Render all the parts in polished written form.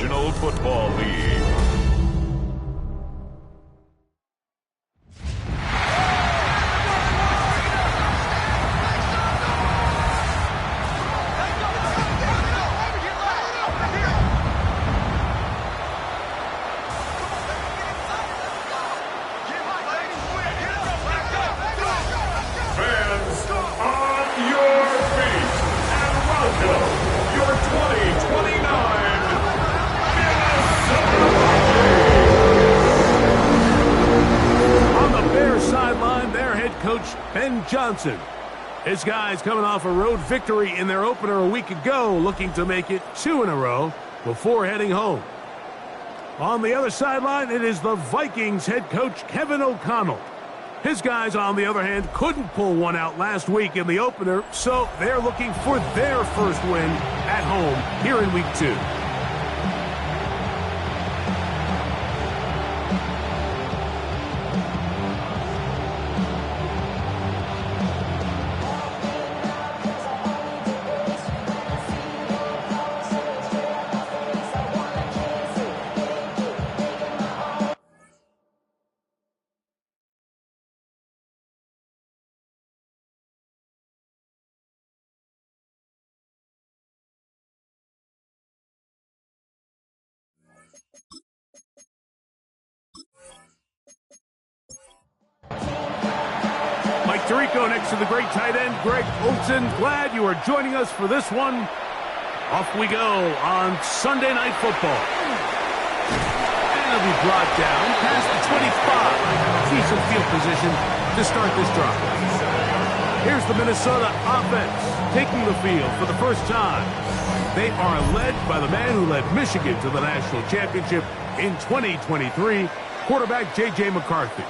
National Football League. Ben Johnson. His guys coming off a road victory in their opener a week ago, looking to make it 2 in a row before heading home. On the other sideline, it is the Vikings head coach Kevin O'Connell. His guys, on the other hand, couldn't pull one out last week in the opener, so they're looking for their first win at home here in week 2. Mike Tirico next to the great tight end, Greg Olsen. Glad you are joining us for this one. Off we go on Sunday Night Football. And it'll be brought down past the 25. Decent field position to start this drive. Here's the Minnesota offense taking the field for the first time. They are led by the man who led Michigan to the national championship in 2023, quarterback J.J. McCarthy.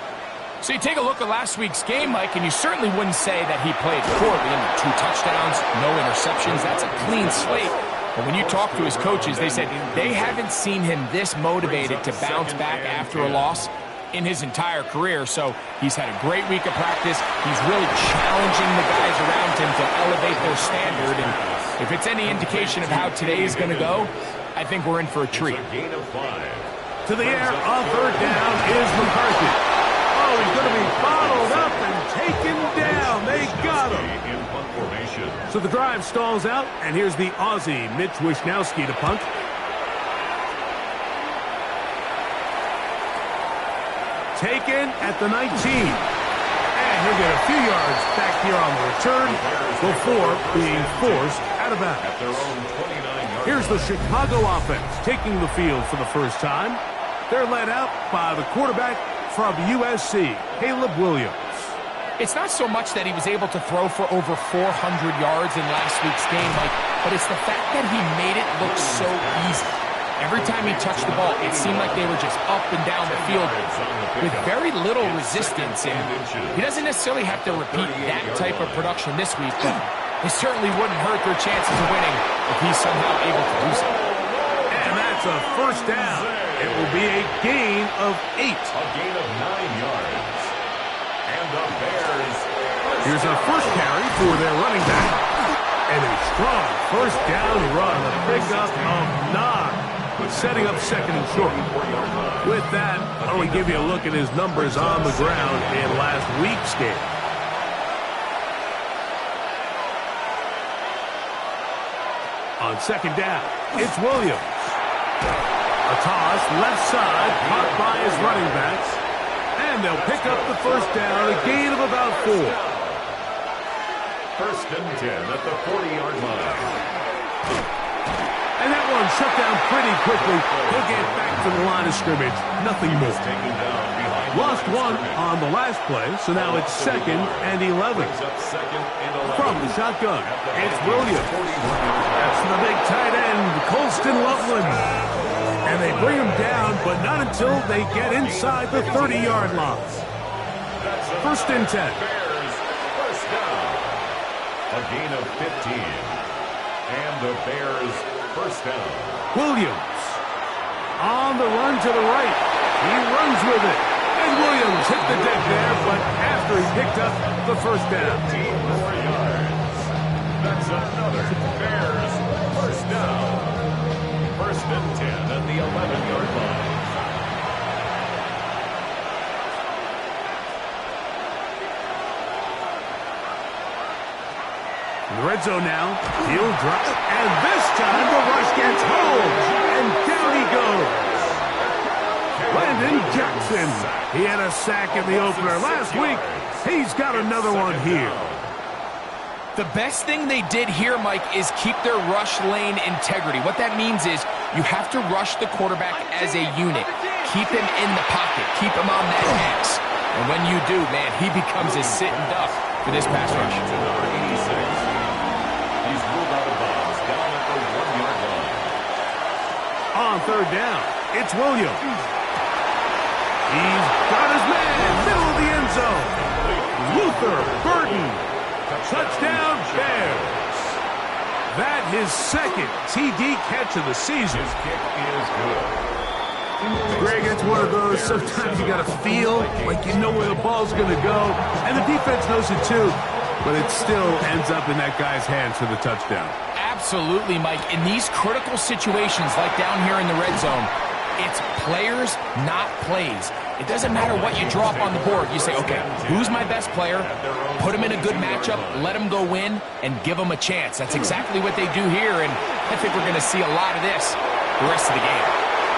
So you take a look at last week's game, Mike, and you certainly wouldn't say that he played poorly. 2 touchdowns, no interceptions. That's a clean slate. But when you talk to his coaches, they said they haven't seen him this motivated to bounce back after a loss in his entire career. So he's had a great week of practice. He's really challenging the guys around him to elevate their standard. And if it's any indication of how today is going to go, I think we're in for a treat. To the air on third down is McCarthy. Oh, he's going to be bottled up and taken down. They got him. So the drive stalls out, and here's the Aussie, Mitch Wishnowsky, to punt. Taken at the 19. And he'll get a few yards back here on the return before being forced out of bounds. Here's the Chicago offense taking the field for the first time. They're led out by the quarterback from USC, Caleb Williams. It's not so much that he was able to throw for over 400 yards in last week's game, Mike, but it's the fact that he made it look so easy. Every time he touched the ball, it seemed like they were just up and down the field with very little resistance. And he doesn't necessarily have to repeat that type of production this week, but it certainly wouldn't hurt their chances of winning if he's somehow able to do so. And that's a first down. It will be a gain of 8. A gain of 9 yards. And the Bears. Here's a first carry for their running back. And a strong first down run. A pickup of 9. Setting up second and short. With that, why don't we give you a look at his numbers on the ground in last week's game. On second down, it's Williams. A toss, left side, caught by his running backs. And they'll pick up the first down, a gain of about 4. First and 10 at the 40-yard line. And that one shut down pretty quickly. He'll get back to the line of scrimmage. Nothing more. Lost one on the last play, so now it's 2nd and 11. From the shotgun, it's Williams. That's the big tight end, Colston Loveland. And they bring him down, but not until they get inside the 30-yard line. First and 10. First down. A gain of 15. And the Bears first down. Williams on the run to the right. He runs with it. And Williams hit the deck there, but after he picked up the first down. 15 more yards. That's another Bears first down. First and 10 at 11-yard line. In the red zone now. He'll drop. And this time the rush gets home. And down he goes. Landon Jackson. He had a sack in the opener last week. He's got another one here. The best thing they did here, Mike, is keep their rush lane integrity. What that means is you have to rush the quarterback as a unit. Keep him in the pocket. Keep him on that X. And when you do, man, he becomes a sitting duck for this pass rush. Number 86. He's ruled out of bounds down at the 1-yard line. On third down, it's Williams. He's got his man, middle of the end zone. Luther Burden. Touchdown, Bears. That his second TD catch of the season. His kick is good. Greg, it's one of those, sometimes you got to feel like you know where the ball's going to go, and the defense knows it too, but it still ends up in that guy's hands for the touchdown. Absolutely, Mike. In these critical situations, like down here in the red zone, it's players, not plays. It doesn't matter what you draw up on the board. You say, okay, who's my best player? Put him in a good matchup, let him go win, and give him a chance. That's exactly what they do here, and I think we're going to see a lot of this the rest of the game.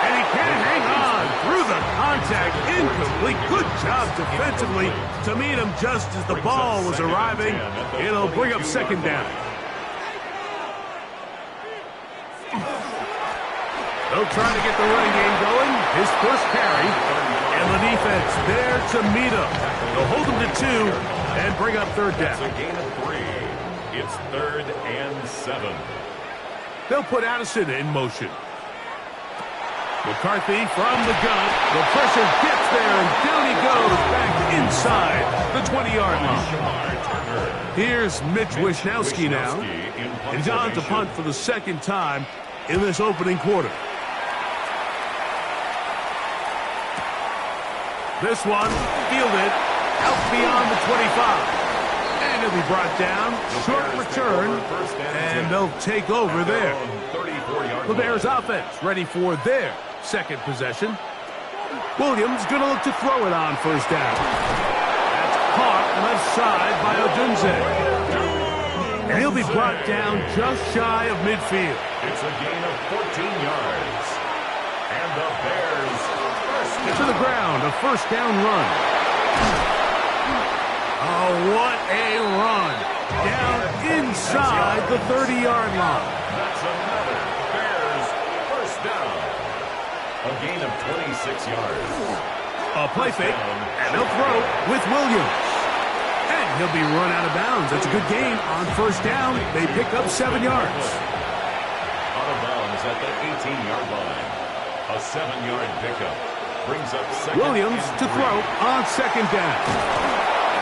And he can't hang on through the contact. Incomplete. Good job defensively to meet him just as the ball was arriving. It'll bring up second down. They'll try to get the running game going. His first carry. And the defense there to meet him. They'll hold him to 2 and bring up third down. It's a gain of 3. It's 3rd and 7. They'll put Addison in motion. McCarthy from the gun. The pressure gets there, and down he goes back inside the 20-yard line. Here's Mitch Wishnowsky now. And he's on to punt for the second time in this opening quarter. This one fielded out beyond the 25. And he'll be brought down. Short return. And they'll take over there. The Bears offense ready for their second possession. Williams going to look to throw it on first down. That's caught left side by Odunze. And he'll be brought down just shy of midfield. It's a gain of 14 yards. And the Bears to the ground, a first down run. Oh, what a run. Down inside the 30-yard line. That's another Bears first down. A gain of 26 yards. A play fake, and they'll throw with Williams. And he'll be run out of bounds. That's a good gain on first down. They pick up 7 yards. Out of bounds at the 18-yard line. A 7-yard pickup. Brings up Williams to throw on second down.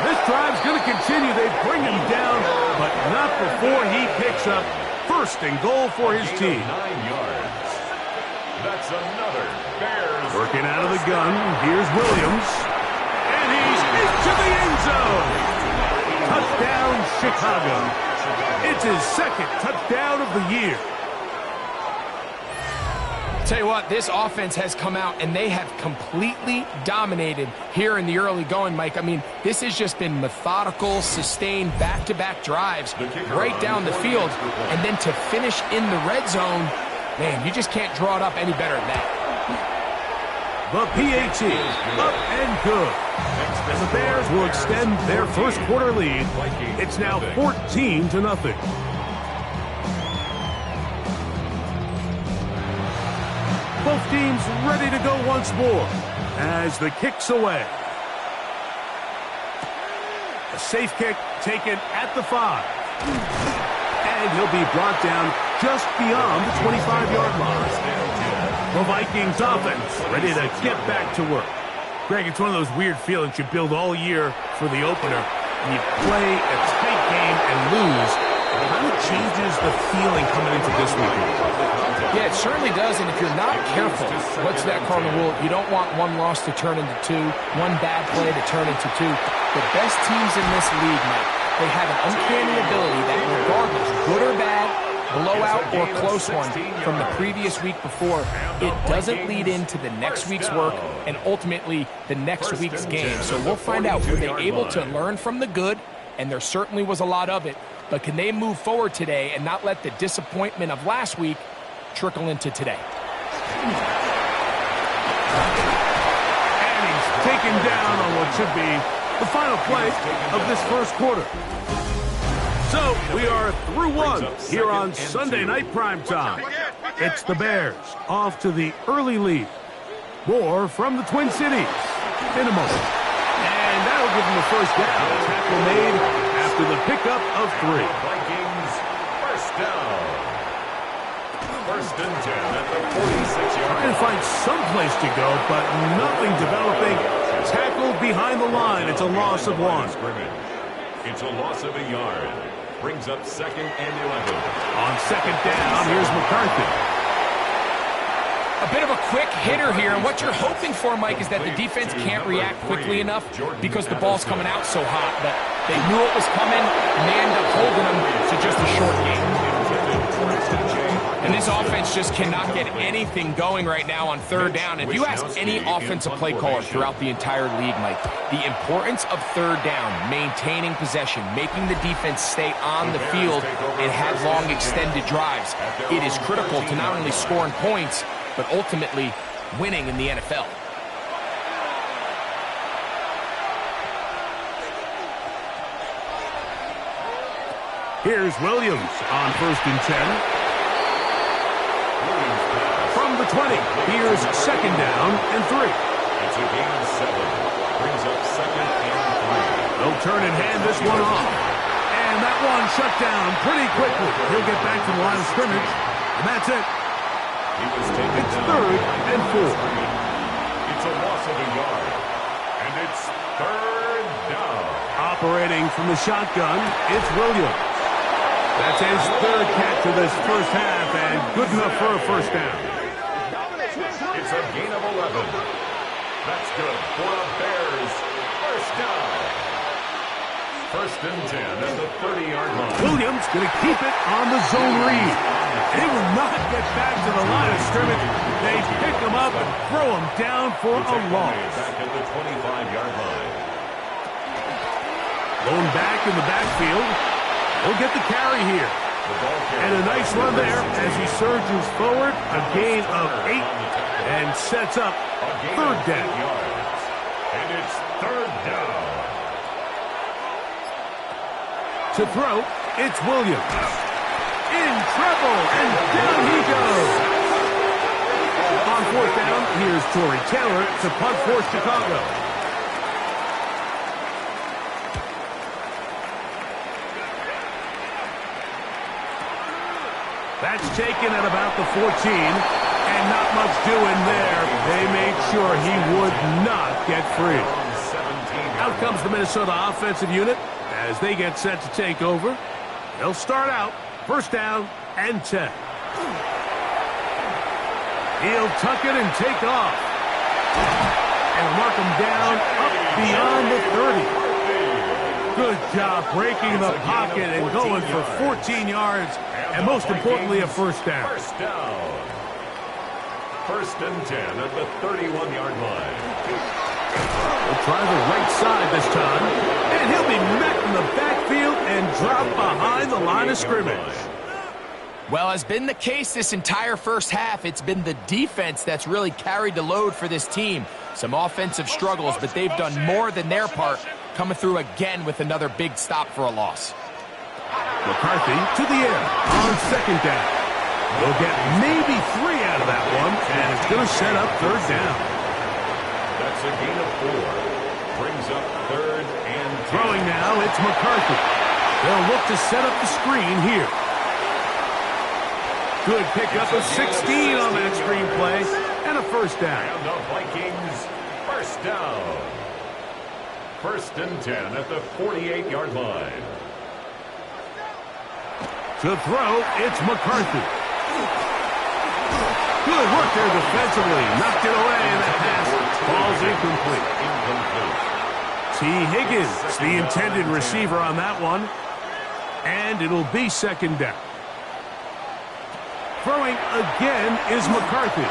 This drive's going to continue. They bring him down, but not before he picks up first and goal for his team. 9 yards. That's another Bears. Working out of the gun. Here's Williams. And he's into the end zone. Touchdown, Chicago. It's his second touchdown of the year. Tell you what, this offense has come out and they have completely dominated here in the early going, Mike. I mean, this has just been methodical, sustained, back-to-back drives right down the field. And then to finish in the red zone, man, you just can't draw it up any better than that. The PAT, up and good. And the Bears will extend their first quarter lead. It's now 14-0. Both teams ready to go once more as the kick's away. A safe kick taken at the 5. And he'll be brought down just beyond the 25-yard line. The Vikings offense ready to get back to work. Greg, it's one of those weird feelings you build all year for the opener, and you play a tight game and lose. It kind of changes the feeling coming into this weekend. Yeah, it certainly does, and if you're not careful, what's that cardinal rule? You don't want one loss to turn into 2, one bad play to turn into 2. The best teams in this league, Mike, they have an uncanny ability that regardless, good or bad, blowout or close one from the previous week before, it doesn't lead into the next week's work and ultimately the next week's game. So we'll find out, were they able to learn from the good, and there certainly was a lot of it, but can they move forward today and not let the disappointment of last week trickle into today? And he's taken down on what should be the final play of this first quarter. So we are through one here on Sunday Night Primetime. It's the Bears off to the early lead. More from the Twin Cities in a moment. And that'll give them the first down. Tackle made after the pickup of 3. Vikings first down. First and 10 at the 46-yard line. Trying to find some place to go, but nothing developing. Tackled behind the line. It's a loss of 1. It's a loss of a yard. Brings up 2nd and 11. On second down, here's McCarthy. A bit of a quick hitter here, and what you're hoping for, Mike, is that the defense can't react quickly enough because the ball's coming out so hot. But they knew it was coming, and they ended up holding them to just a short game. And this offense just cannot get anything going right now on third down. If you ask any offensive play caller throughout the entire league, Mike, the importance of third down, maintaining possession, making the defense stay on the field and have long extended drives, it is critical to not only scoring points, but ultimately winning in the NFL. Here's Williams on first and 10. From the 20, here's second down and 3. It's a gain of 7. Brings up 2nd and 3. They'll turn and hand this one off. And that one shut down pretty quickly. He'll get back to the line of scrimmage, and that's it. He was taken It's down 3rd and 4. It's a loss of a yard. And it's 3rd down. Operating from the shotgun, it's Williams. That's his 3rd catch of this first half, and good enough for a first down. It's a gain of 11. That's good for a Bears first down. First and 10 at the 30-yard line. Williams going to keep it on the zone read. They will not get back to the line of scrimmage. They pick him up and throw him down for a loss. Back at the 25-yard line. Lone back in the backfield. He'll get the carry here. And a nice run there as he surges forward. A gain of 8 and sets up 3rd down. And it's 3rd down. To throw, it's Williams. In trouble, and down he goes. On 4th down, here's Tory Taylor to punt for Chicago. That's taken at about the 14, and not much doing there. They made sure he would not get free. Out comes the Minnesota offensive unit as they get set to take over. They'll start out first down and 10. He'll tuck it and take off. And mark him down up beyond the 30. Good job breaking the pocket and going for 14 yards. And most importantly, a first down. First down. First and 10 at the 31-yard line. He'll try the right side this time. And he'll be met in the backfield and drop behind the line of scrimmage. Well, as been the case this entire first half, it's been the defense that's really carried the load for this team. Some offensive struggles, but they've done more than their part, coming through again with another big stop for a loss. McCarthy to the air on second down. He'll get maybe 3 out of that one, and it's going to set up 3rd down. That's a gain of 4. Brings up 3rd and 10. Throwing now, it's McCarthy. They'll look to set up the screen here. Good pickup of 16 on that screen play, and a first down. And the Vikings first down. First and 10 at the 48-yard line. To throw, it's McCarthy. Good work there defensively. Knocked it away, and the pass falls incomplete. T. Higgins, the intended receiver on that one. And it'll be second down. Throwing again is McCarthy.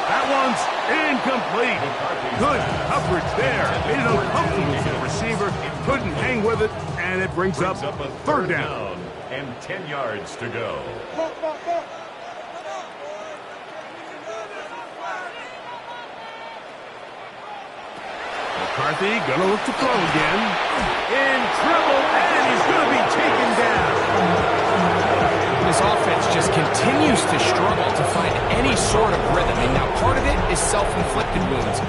That one's incomplete. Good coverage there. Made it uncomfortable for the receiver. Couldn't hang with it, and it brings up a third down. And 10 yards to go. McCarthy gonna look to throw again. In trouble, and he's gonna be taken down. This offense just continues to struggle to find any sort of rhythm. And now part of it is self-inflicted wounds.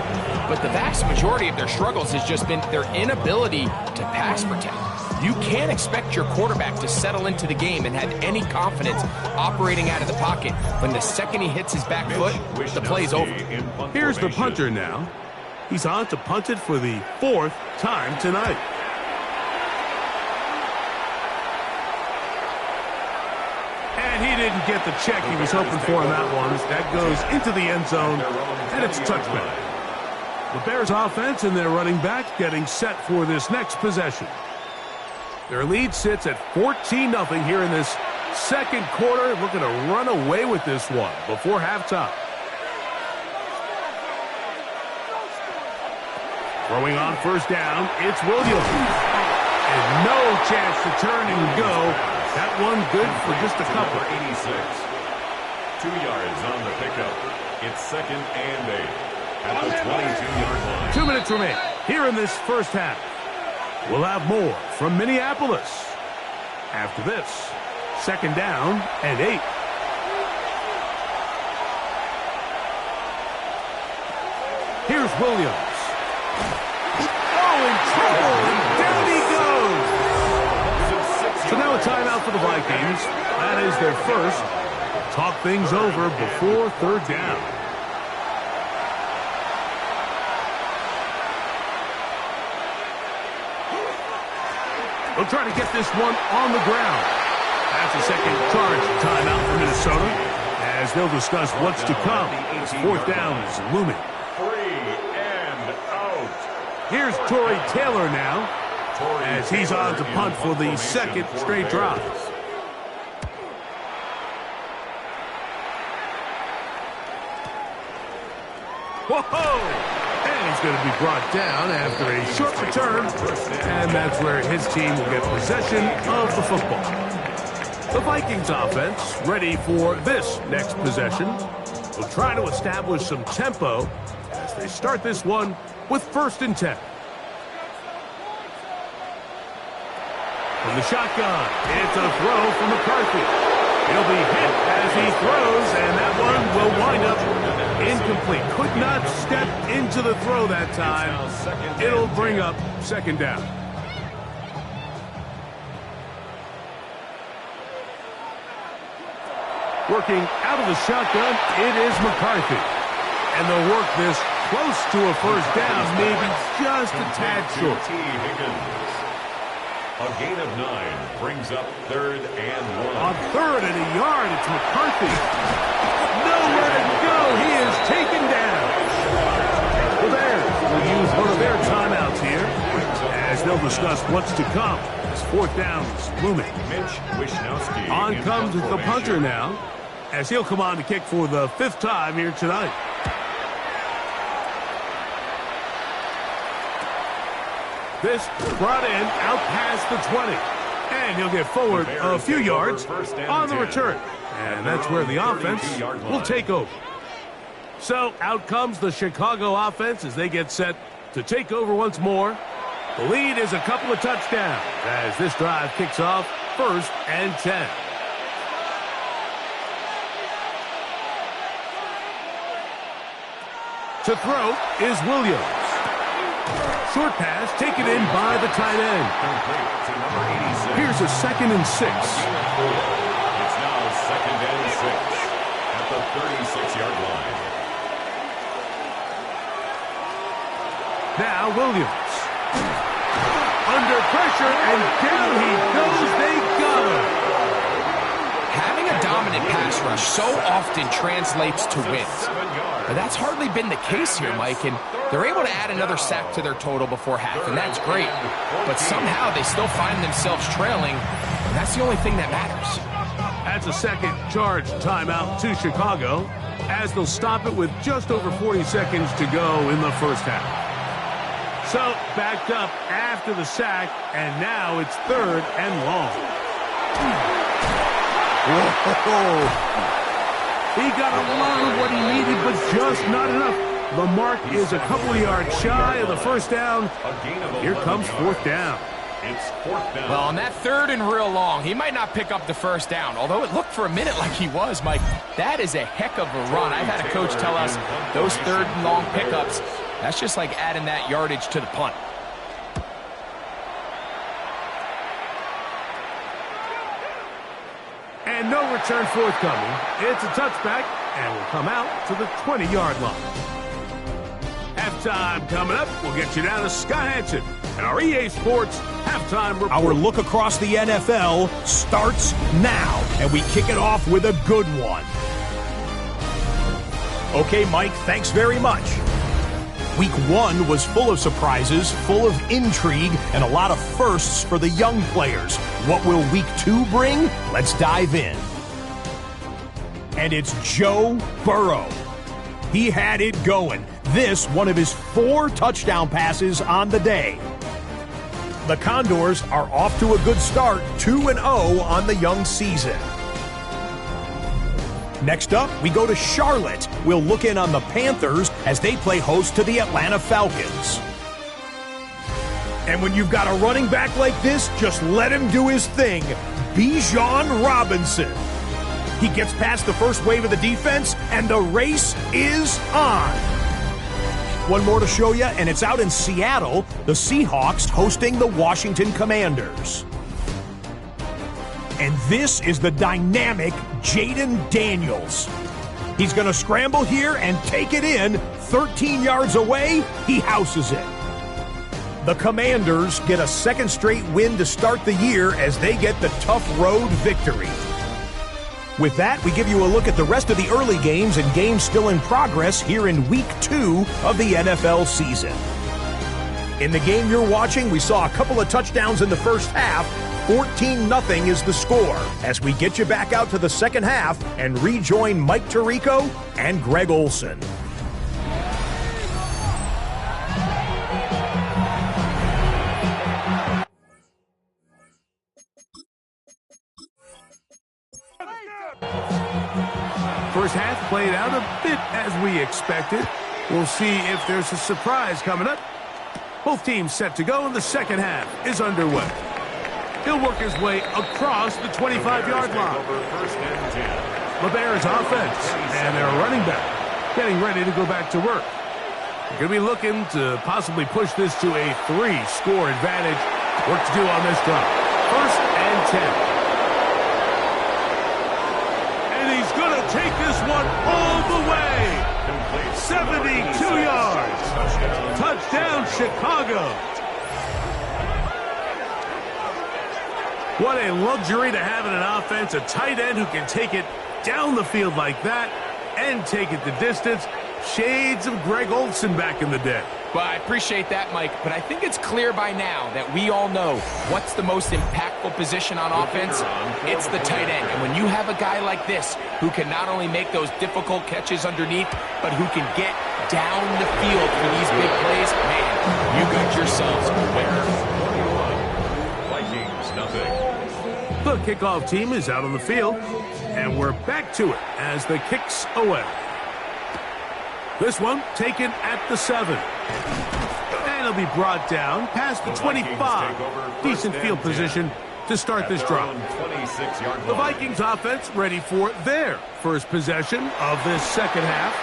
But the vast majority of their struggles has just been their inability to pass protect. You can't expect your quarterback to settle into the game and have any confidence operating out of the pocket when the second he hits his back foot, the play's over. Here's the punter now. He's on to punt it for the 4th time tonight. And he didn't get the check he was hoping for on that one. That goes into the end zone, and it's touchback. The Bears offense and their running back getting set for this next possession. Their lead sits at 14-0 here in this second quarter. Looking to run away with this one before halftime. Throwing on first down, it's Williams. And no chance to turn and go. That one good for just a couple. 86. 2 yards on the pickup. It's 2nd and 8 at the 22-yard line. 2 minutes remain here in this first half. We'll have more from Minneapolis after this. 2nd down and 8. Here's Williams. Oh, in trouble, and down he goes. So now a timeout for the Vikings. That is their first. Talk things over before third down. They'll try to get this one on the ground. That's a second charge timeout for Minnesota, as they'll discuss what's to come. Fourth down is looming. 3 and out. Here's Torrey Taylor now, as he's on to punt for the second straight drive. Whoa! And he's going to be brought down after a short return, and that's where his team will get possession of the football. The Vikings offense ready for this next possession. Will try to establish some tempo as they start this one with 1st and 10. From the shotgun, it's a throw from McCarthy. He'll be hit as he throws, and that one will wind up incomplete. Could not step into the throw that time. It'll bring up 2nd down. Working out of the shotgun, it is McCarthy. And they'll work this close to a first down, maybe just a tad short. A gain of 9 brings up 3rd and 1. On 3rd and a yard, it's McCarthy. Nowhere to go. He is taken down. The Bears will use one of their timeouts here as they'll discuss what's to come. This 4th down is looming. Mitch Wishnowsky. On comes the punter now, as he'll come on to kick for the 5th time here tonight. This brought in out past the 20. And he'll get forward a few yards on the return. And that's where the offense will take over. So out comes the Chicago offense as they get set to take over once more. The lead is a couple of touchdowns as this drive kicks off 1st and 10. To throw is Williams. Short pass taken in by the tight end. Here's a 2nd and 6. It's now 2nd and 6 at the 36-yard line. Now Williams. Under pressure, and down he goes. They got him. Having a dominant pass rush so often translates to wins. But that's hardly been the case here, Mike, and they're able to add another sack to their total before half, and that's great. But somehow they still find themselves trailing, and that's the only thing that matters. That's a second charge timeout to Chicago, as they'll stop it with just over 40 seconds to go in the first half. So, backed up after the sack, and now it's 3rd and long. Whoa. He got a lot of what he needed, but just not enough. The mark is a couple of yards shy of the first down. Here comes 4th down. It's 4th down. Well, on that 3rd and real long, he might not pick up the first down, although it looked for a minute like he was, Mike. That is a heck of a run. I've had a coach tell us those 3rd and long pickups, that's just like adding that yardage to the punt. And no return forthcoming. It's a touchback, and will come out to the 20-yard line. Halftime coming up. We'll get you down to Scott Hanson and our EA Sports Halftime Report. Our look across the NFL starts now, and we kick it off with a good one. Okay, Mike, thanks very much. Week 1 was full of surprises, full of intrigue, and a lot of firsts for the young players. What will Week 2 bring? Let's dive in. And it's Joe Burrow. He had it going. This, one of his 4 touchdown passes on the day. The Condors are off to a good start, 2-0 on the young season. Next up, we go to Charlotte. We'll look in on the Panthers as they play host to the Atlanta Falcons. And when you've got a running back like this, just let him do his thing. Bijan Robinson. He gets past the first wave of the defense, and the race is on. One more to show you, and it's out in Seattle, the Seahawks hosting the Washington Commanders. And this is the dynamic Jaden Daniels. He's going to scramble here and take it in. 13 yards away, he houses it. The Commanders get a second straight win to start the year as they get the tough road victory. With that, we give you a look at the rest of the early games and games still in progress here in Week 2 of the NFL season. In the game you're watching, we saw a couple of touchdowns in the first half. 14-0 is the score as we get you back out to the second half and rejoin Mike Tirico and Greg Olsen. First half played out a bit as we expected. We'll see if there's a surprise coming up. Both teams set to go, and the second half is underway. He'll work his way across the 25-yard line. The Bears offense and their running back getting ready to go back to work. They're going to be looking to possibly push this to a 3-score advantage. Work to do on this drive. 1st and 10. And he's going to take this one all the way. 72 yards. Touchdown, Chicago. What a luxury to have in an offense, a tight end who can take it down the field like that and take it the distance. Shades of Greg Olsen back in the day. Well, I appreciate that, Mike, but I think it's clear by now that we all know what's the most impactful position on offense. It's the tight end. And when you have a guy like this who can not only make those difficult catches underneath, but who can get down the field for these big plays, man, you got yourselves a winner. Vikings, nothing. The kickoff team is out on the field, and we're back to it as the kicks away. This one taken at the 7. And it'll be brought down past the 25. Decent field position to start this drive. The Vikings offense ready for their first possession of this second half.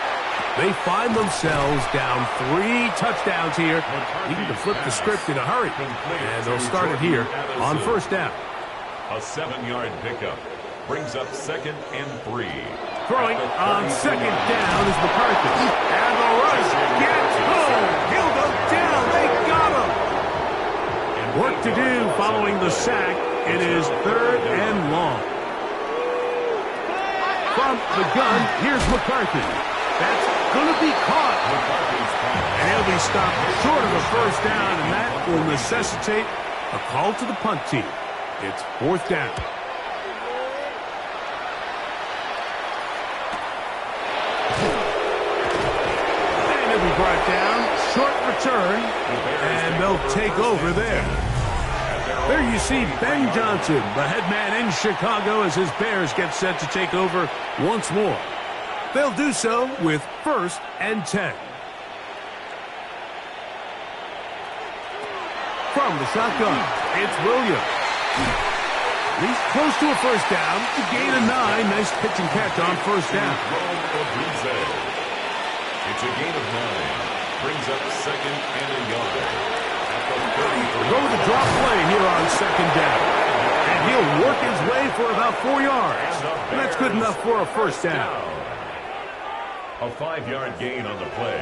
They find themselves down 3 touchdowns here. Needing to flip the script in a hurry. And they'll start it here on first down. A 7-yard pickup brings up 2nd and 3. Throwing on second down is McCarthy. And the rush gets home. He'll go down. They got him. Work to do following the sack. It is 3rd and long. From the gun, here's McCarthy. That's going to be caught. And he'll be stopped short of a first down, and that will necessitate a call to the punt team. It's 4th down. brought down. Short return, and they'll take over there. There you see Ben Johnson, the head man in Chicago, as his Bears get set to take over once more. They'll do so with 1st and 10. From the shotgun, it's Williams. He's close to a first down. To gain a 9. Nice pitch and catch on first down. It's a gain of 9. Brings up 2nd and a yard. At the 33. Go with the drop play here on 2nd down. And he'll work his way for about 4 yards. And that's good enough for a first down. A 5-yard gain on the play.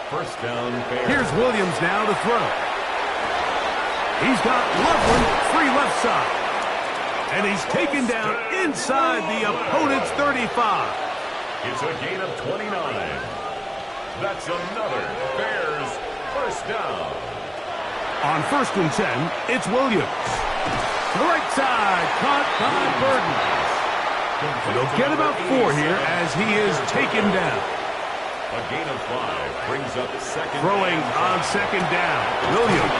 First down, Bears. Here's Williams now to throw. He's got Loveland free left side. And he's taken down inside the opponent's 35. It's a gain of 29. That's another Bears first down. On 1st and 10, it's Williams. To the right side, caught by Burden. They'll get about 4 here as he is taken down. A gain of 5 brings up 2nd. Throwing on 2nd down, Williams.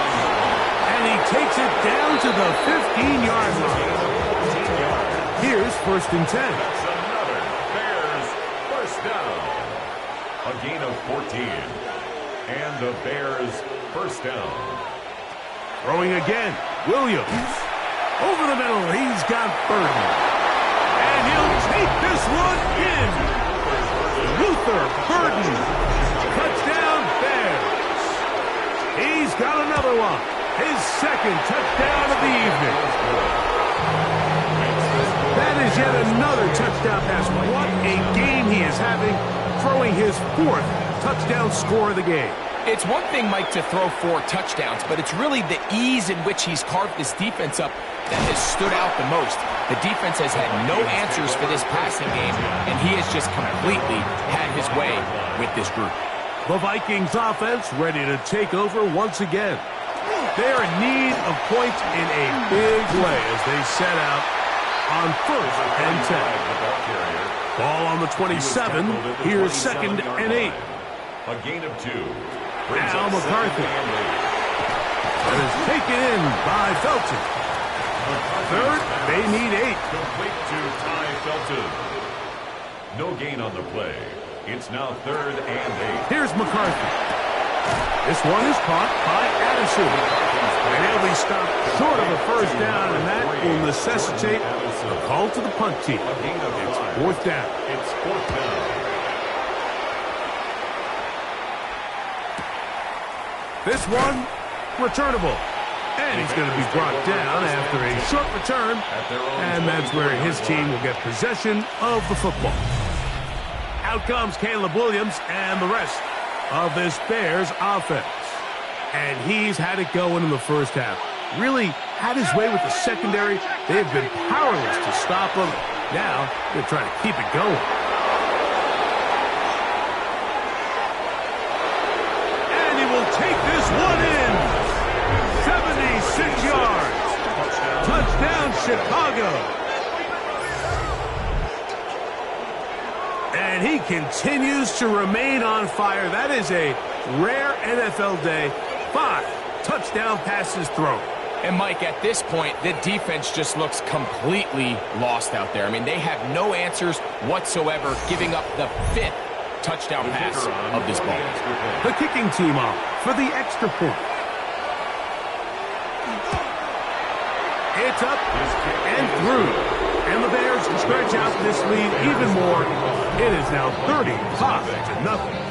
And he takes it down to the 15-yard line. Here's 1st and 10. That's another Bears first down. A gain of 14. And the Bears first down. Throwing again, Williams. Over the middle, he's got Burden. And he'll take this one in. Luther Burden. Touchdown, Bears. He's got another one. His 2nd touchdown of the evening. That is yet another touchdown pass. What a game he is having, throwing his 4th touchdown score of the game. It's one thing, Mike, to throw 4 touchdowns, but it's really the ease in which he's carved this defense up that has stood out the most. The defense has had no answers for this passing game, and he has just completely had his way with this group. The Vikings offense ready to take over once again. They are in need of points in a big way as they set out on 1st and 10. Ball on the 27. Here's 2nd and 8. A gain of 2. Now McCarthy. That is taken in by Felton. 3rd, they need 8. Complete to Ty Felton. No gain on the play. It's now 3rd and 8. Here's McCarthy. This one is caught by Addison. And he'll be stopped short of a first down, and that will necessitate a call to the punt team. It's 4th down. It's 4th down. This one, returnable. And he's going to be brought down after a short return. And that's where his team will get possession of the football. Out comes Caleb Williams and the rest of this Bears offense. And he's had it going in the first half. Really had his way with the secondary. They have been powerless to stop him. Now they're trying to keep it going. And he will take this one in. 76 yards. Touchdown, Chicago. And he continues to remain on fire. That is a rare NFL day. 5 touchdown passes thrown. And, Mike, at this point, the defense just looks completely lost out there. I mean, they have no answers whatsoever, giving up the 5th touchdown pass of this ball. The kicking team off for the extra point. It's up and through. And the Bears stretch out this lead even more. It is now 35-0.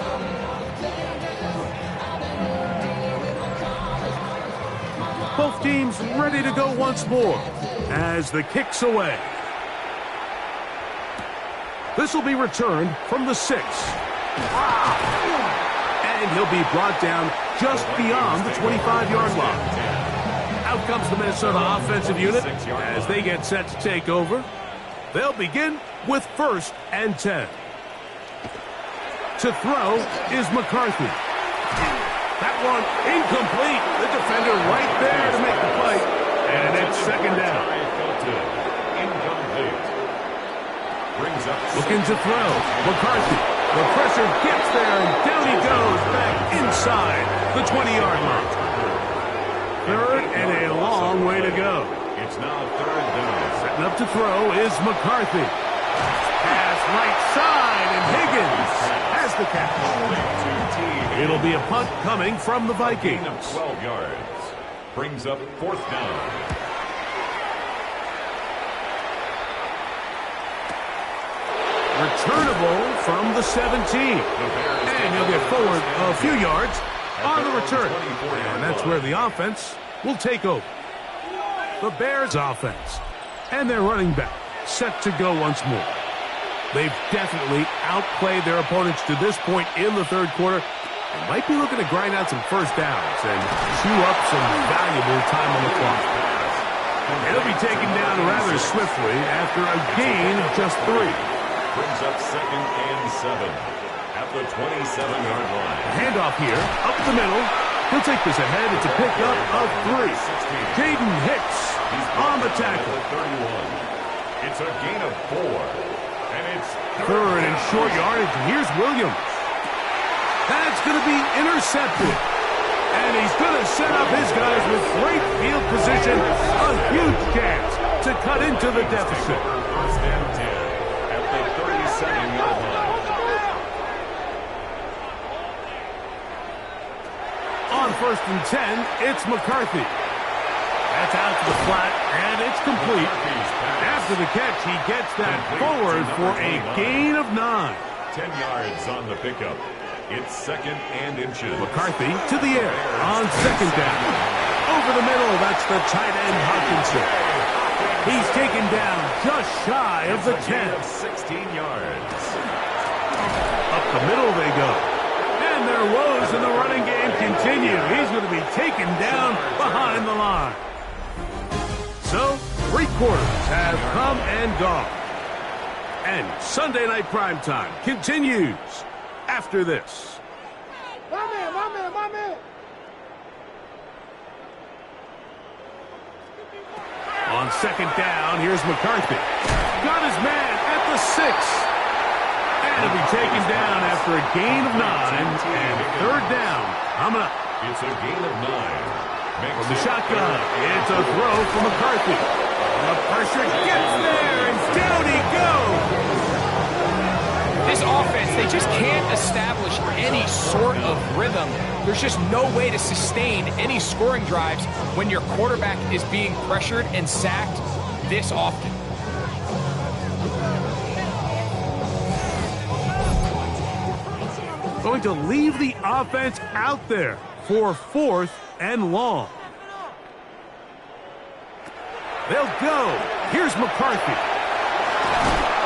Both teams ready to go once more as the kick's away. This will be returned from the 6. And he'll be brought down just beyond the 25-yard line. Out comes the Minnesota offensive unit as they get set to take over. They'll begin with 1st and 10. To throw is McCarthy. That one incomplete. The defender right there to make the play. And it's 2nd down. Incomplete. Brings up looking to throw. McCarthy. The pressure gets there, and down he goes. inside the 20-yard line. Third and a long way to go. It's now third down. Setting up to throw is McCarthy. Pass right side, and Higgins has the catch. It'll be a punt coming from the Vikings. Gain of 12 yards. Brings up fourth down. Returnable from the 17. And he'll get forward a few yards on the return. And that's where the offense will take over. The Bears offense and their running back set to go once more. They've definitely outplayed their opponents to this point in the third quarter and might be looking to grind out some first downs and chew up some valuable time on the clock. It'll be taken down rather swiftly after a gain of just 3. Brings up second and 7 at the 27-yard line. Handoff here, up the middle. He'll take this ahead. It's a pickup of 3. Jaden Hicks on the tackle. 31. It's a gain of 4. And it's Third and short yardage. Here's Williams. That's going to be intercepted. And he's going to set up his guys with great field position. A huge chance to cut into the deficit. First and 10 at the 37-yard line. On first and 10, it's McCarthy. That's out to the flat, and it's complete. After the catch, he gets that forward for a gain of 9. 10 yards on the pickup. It's second and inches. McCarthy to the air on second down. Over the middle, that's the tight end Hutchinson. He's taken down just shy of the 10. 16 yards. Up the middle they go. And their woes in the running game continue. He's going to be taken down behind the line. So, 3 quarters have come and gone. And Sunday Night Primetime continues after this. My man. On second down, here's McCarthy. Got his man at the 6. And he'll be taken down after a gain of 9. And third down coming up. It's a gain of 9. From the shotgun, it's a throw from McCarthy. The pressure gets there, and down he goes. This offense, they just can't establish any sort of rhythm. There's just no way to sustain any scoring drives when your quarterback is being pressured and sacked this often. Going to leave the offense out there for fourth and long. They'll go. Here's McCarthy.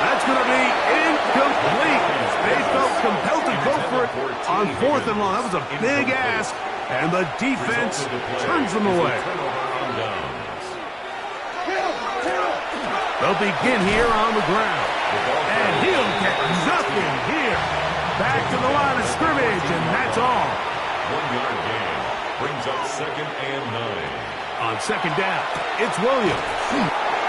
That's going to be incomplete. They felt compelled to go for it on fourth and long. That was a big ask, and the defense turns them away. They'll begin here on the ground, and he'll get nothing here. Back to the line of scrimmage, and that's all. 1-yard gain brings up second and 9. On second down, it's Williams.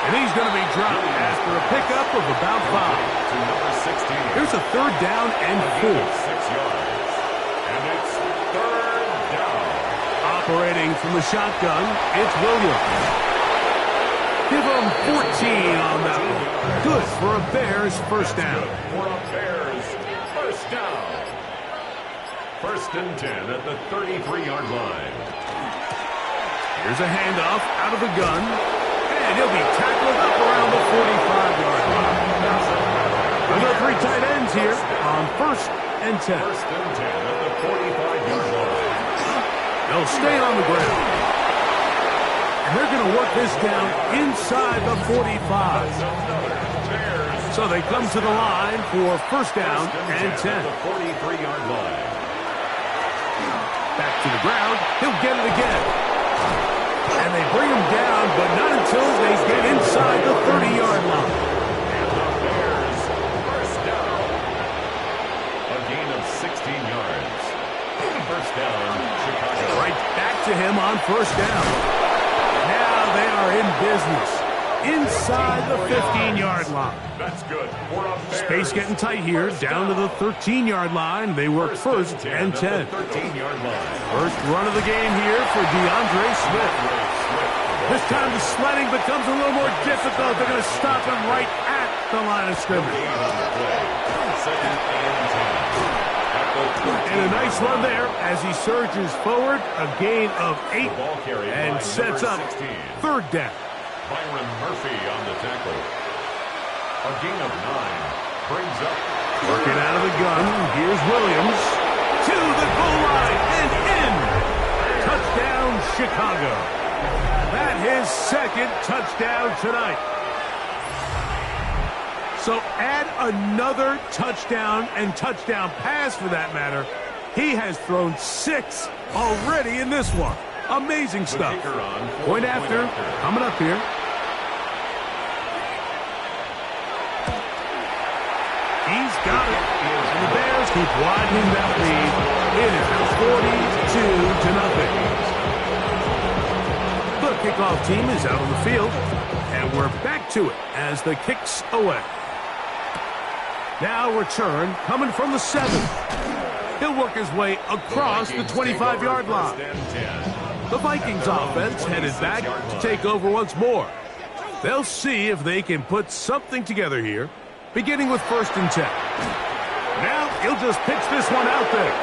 And he's going to be dropped after a pickup of about 5. To number 16. Here's a third down and 4. 6 yards. And it's third down. Operating from the shotgun, it's Williams. Give him 14 on that one. Good for a Bears first down. For a Bears first down. First and 10 at the 33-yard line. Here's a handoff out of the gun. And he'll be tackled up around the 45-yard line. We've got 3 tight ends here on first and 10. First and 10 at the 45-yard line. They'll stay on the ground. And they're going to work this down inside the 45. So they come to the line for first down and 10. The 43-yard line. Back to the ground. He'll get it again. And they bring him down, but not until they get inside the 30-yard line. And the Bears first down. A gain of 16 yards. First down, Chicago. Right back to him on first down. Now they are in business. inside the 15-yard line. That's good for a Bears. Space getting tight here, down to the 13-yard line. They work first and 10. 13-yard line. First run of the game here for DeAndre Swift. This time the sledding becomes a little more difficult. They're going to stop him right at the line of scrimmage. Second and 10. And a nice run there as he surges forward, a gain of 8, and sets up 3rd down. Byron Murphy on the tackle. A gain of 9 brings up. Working out of the gun, here's Williams to the goal line and in. Touchdown, Chicago. That his 2nd touchdown tonight. So add another touchdown and touchdown pass for that matter. He has thrown 6 already in this one. Amazing stuff. Point after, coming up here. He's got it. And the Bears keep widening that lead. It is 42-0. The kickoff team is out on the field. And we're back to it as the kick's away. Now return coming from the 7. He'll work his way across the 25-yard line. The Vikings offense headed back to take over once more. They'll see if they can put something together here, beginning with 1st and 10. Now he'll just pitch this one out there.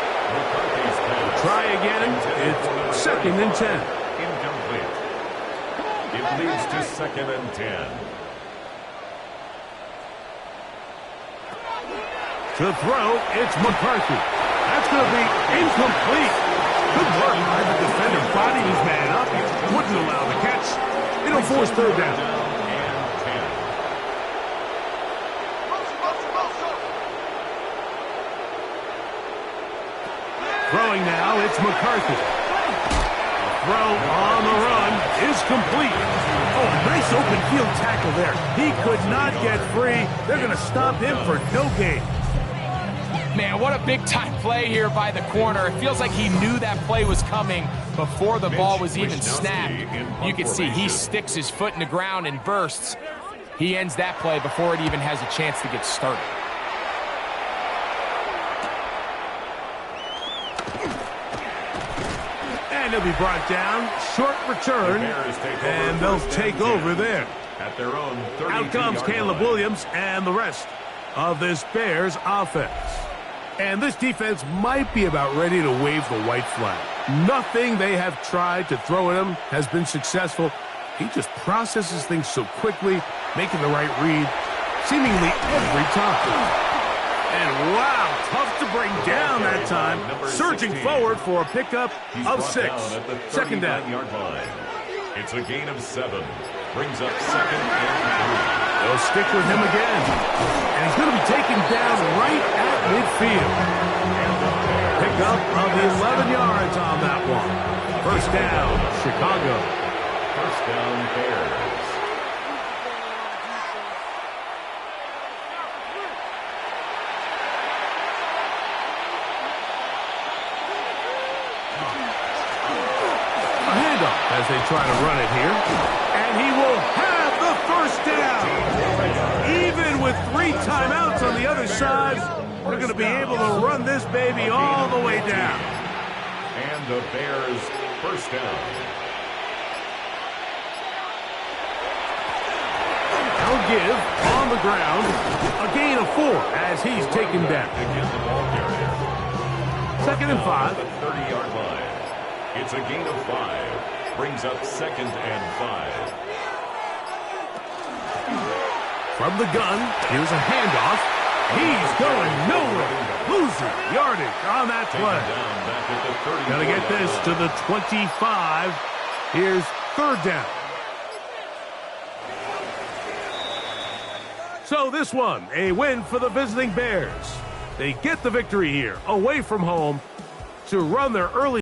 Try again. It's 2nd and 10. Incomplete. It leads to 2nd and 10. To throw, it's McCarthy. That's going to be incomplete. Good work by the defender bodying his man up. Wouldn't allow the catch. It'll force 3rd down. Throwing now, it's McCarthy. Throw on the run is complete. Oh, nice open field tackle there. He could not get free. They're going to stop him for no gain. Man, what a big-time play here by the corner. It feels like he knew that play was coming before the ball was even snapped. You can see he sticks his foot in the ground and bursts. He ends that play before it even has a chance to get started. And he'll be brought down. Short return. And they'll take over there. At their own 32-yard Out comes Caleb Williams and the rest of this Bears offense. And this defense might be about ready to wave the white flag. Nothing they have tried to throw at him has been successful. He just processes things so quickly, making the right read seemingly every time. And wow, tough to bring down that time. Surging forward for a pickup of 6. 2nd down. It's a gain of 7. Brings up 2nd and 3. They'll stick with him again. And he's going to be taken down right at midfield. Pickup of 11 yards on that one. 1st down, Chicago. 1st down, Bears. A handoff as they try to run it here. And he will have the 1st down. Even with 3 timeouts on the other side, we're going to be able to run this baby all the way down. And the Bears 1st down. They'll give on the ground a gain of 4 as he's taken down. 2nd and 5. 30-yard line. It's a gain of 5. Brings up 2nd and 5. From the gun, here's a handoff. He's going nowhere. Losing yardage on that play. Got to get this to the 25. Here's 3rd down. So this one, a win for the visiting Bears. They get the victory here, away from home, to run their early